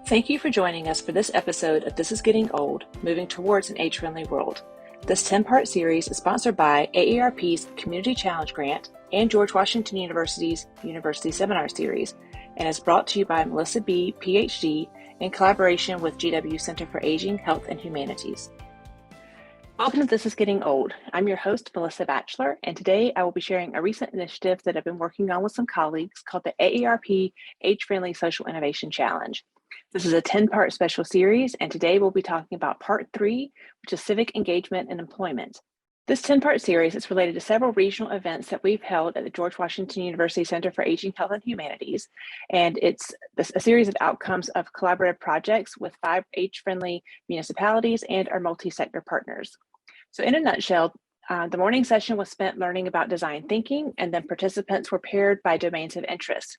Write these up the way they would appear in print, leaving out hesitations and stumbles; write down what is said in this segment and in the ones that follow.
Thank you for joining us for this episode of This is Getting Old, Moving Towards an Age-Friendly World. This 10-part series is sponsored by AARP's Community Challenge Grant and George Washington University's University Seminar Series, and is brought to you by Melissa B., PhD, in collaboration with GW Center for Aging, Health, and Humanities. Welcome to This is Getting Old. I'm your host, Melissa Batchelor, and today I will be sharing a recent initiative that I've been working on with some colleagues called the AARP Age-Friendly Social Innovation Challenge. This is a 10-part special series, and today we'll be talking about part 3, which is civic engagement and employment. This 10-part series is related to several regional events that we've held at the George Washington University Center for Aging, Health, and Humanities, and it's a series of outcomes of collaborative projects with 5 age-friendly municipalities and our multi-sector partners. So in a nutshell, the morning session was spent learning about design thinking, and then participants were paired by domains of interest.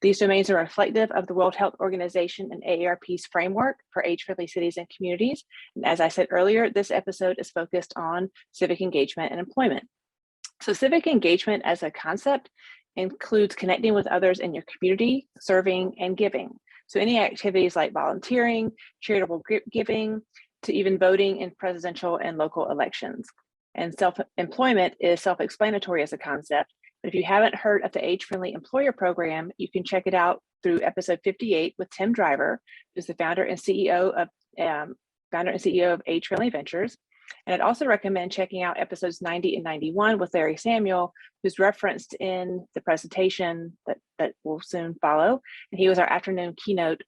These domains are reflective of the World Health Organization and AARP's framework for age-friendly cities and communities. And as I said earlier, this episode is focused on civic engagement and employment. So civic engagement as a concept includes connecting with others in your community, serving, and giving. So any activities like volunteering, charitable giving, to even voting in presidential and local elections. And self-employment is self-explanatory as a concept. But if you haven't heard of the Age-Friendly Employer Program, you can check it out through episode 58 with Tim Driver, who's the founder and CEO of Age-Friendly Ventures. And I'd also recommend checking out episodes 90 and 91 with Larry Samuel, who's referenced in the presentation that will soon follow. And he was our afternoon keynote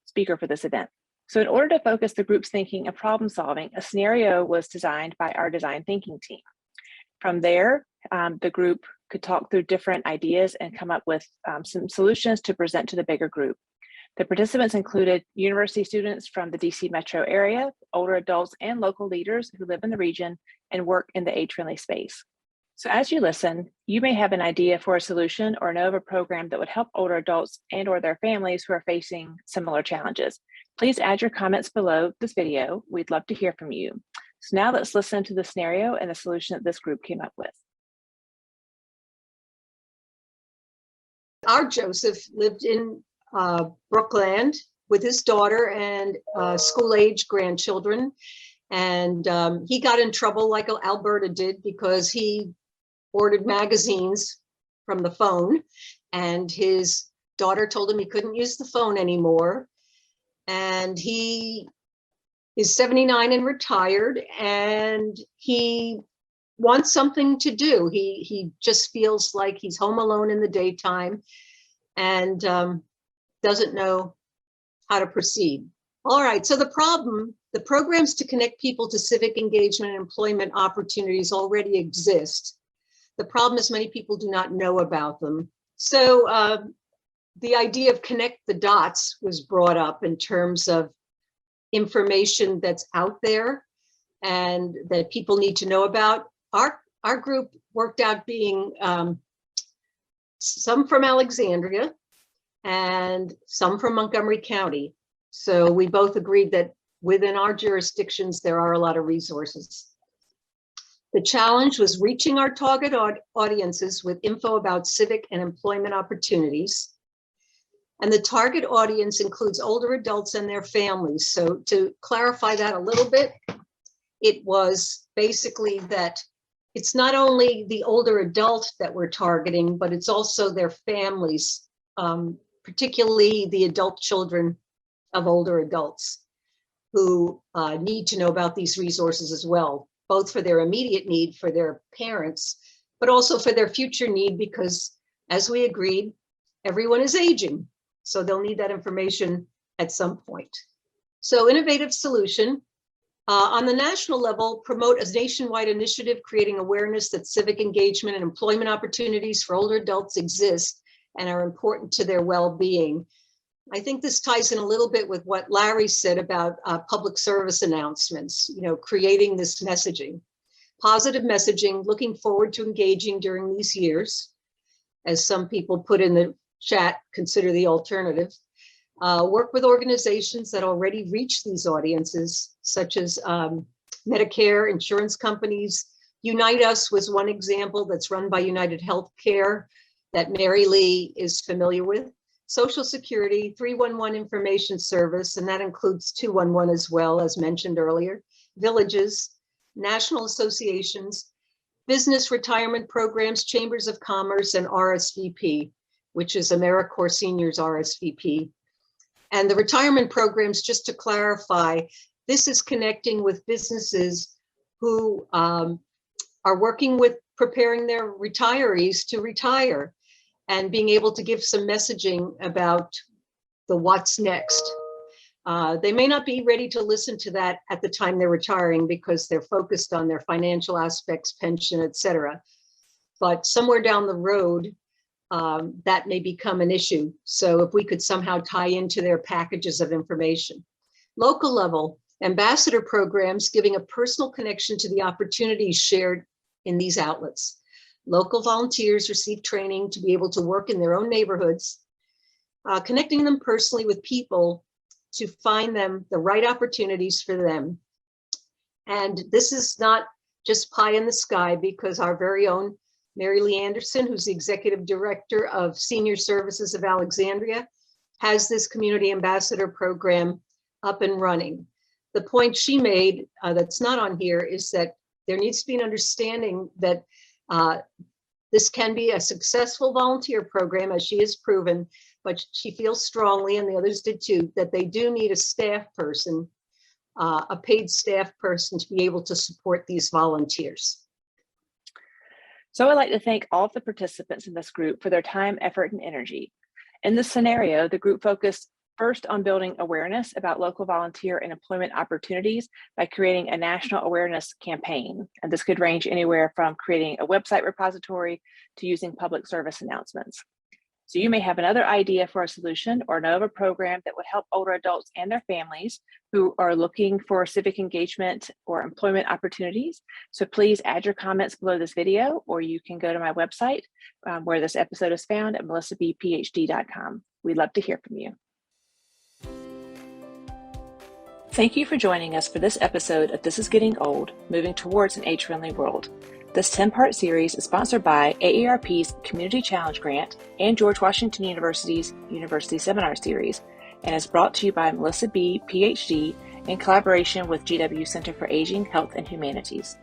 speaker for this event. So in order to focus the group's thinking and problem solving, a scenario was designed by our design thinking team. From there, the group could talk through different ideas and come up with some solutions to present to the bigger group. The participants included university students from the DC metro area, older adults, and local leaders who live in the region and work in the age-friendly space. So as you listen, you may have an idea for a solution or know of a program that would help older adults and or their families who are facing similar challenges. Please add your comments below this video. We'd love to hear from you. So now let's listen to the scenario and the solution that this group came up with. Our Joseph lived in Brookland with his daughter and school-age grandchildren. And he got in trouble like Alberta did because he ordered magazines from the phone, and his daughter told him he couldn't use the phone anymore. And he is 79 and retired, and he wants something to do. He just feels like he's home alone in the daytime and doesn't know how to proceed. All right, so the programs to connect people to civic engagement and employment opportunities already exist. The problem is many people do not know about them. So the idea of connect the dots was brought up in terms of information that's out there and that people need to know about. Our group worked out being some from Alexandria and some from Montgomery County. So we both agreed that within our jurisdictions, there are a lot of resources. The challenge was reaching our target audiences with info about civic and employment opportunities. And the target audience includes older adults and their families. So to clarify that a little bit, it was basically that it's not only the older adult that we're targeting, but it's also their families, particularly the adult children of older adults who need to know about these resources as well, both for their immediate need for their parents, but also for their future need, because as we agreed, everyone is aging. So they'll need that information at some point. So innovative solution. On the national level, promote a nationwide initiative creating awareness that civic engagement and employment opportunities for older adults exist and are important to their well-being. I think this ties in a little bit with what Larry said about public service announcements, creating this messaging. Positive messaging, looking forward to engaging during these years. As some people put in the chat, consider the alternative. Work with organizations that already reach these audiences, such as Medicare, insurance companies. Unite Us was one example that's run by United Healthcare that Mary Lee is familiar with. Social Security, 311 Information Service, and that includes 211 as well, as mentioned earlier, villages, national associations, business retirement programs, chambers of commerce, and RSVP, which is AmeriCorps Seniors RSVP. And the retirement programs, just to clarify, this is connecting with businesses who are working with preparing their retirees to retire and being able to give some messaging about the what's next. They may not be ready to listen to that at the time they're retiring because they're focused on their financial aspects, pension, et cetera. But somewhere down the road, that may become an issue. So if we could somehow tie into their packages of information. Local level, ambassador programs giving a personal connection to the opportunities shared in these outlets. Local volunteers receive training to be able to work in their own neighborhoods, connecting them personally with people to find them the right opportunities for them. And this is not just pie in the sky, because our very own Mary Lee Anderson, who's the Executive Director of Senior Services of Alexandria, has this Community Ambassador Program up and running. The point she made that's not on here is that there needs to be an understanding that this can be a successful volunteer program, as she has proven, but she feels strongly, and the others did too, that they do need a staff person, a paid staff person, to be able to support these volunteers. So I'd like to thank all of the participants in this group for their time, effort, and energy. In this scenario, the group focused first on building awareness about local volunteer and employment opportunities by creating a national awareness campaign. And this could range anywhere from creating a website repository to using public service announcements. So you may have another idea for a solution or know of a program that would help older adults and their families who are looking for civic engagement or employment opportunities. So please add your comments below this video, or you can go to my website where this episode is found at melissabphd.com. We'd love to hear from you. Thank you for joining us for this episode of This is Getting Old, Moving Towards an Age-Friendly World. This 10-part series is sponsored by AARP's Community Challenge Grant and George Washington University's University Seminar Series, and is brought to you by Melissa B., PhD, in collaboration with GW Center for Aging, Health, and Humanities.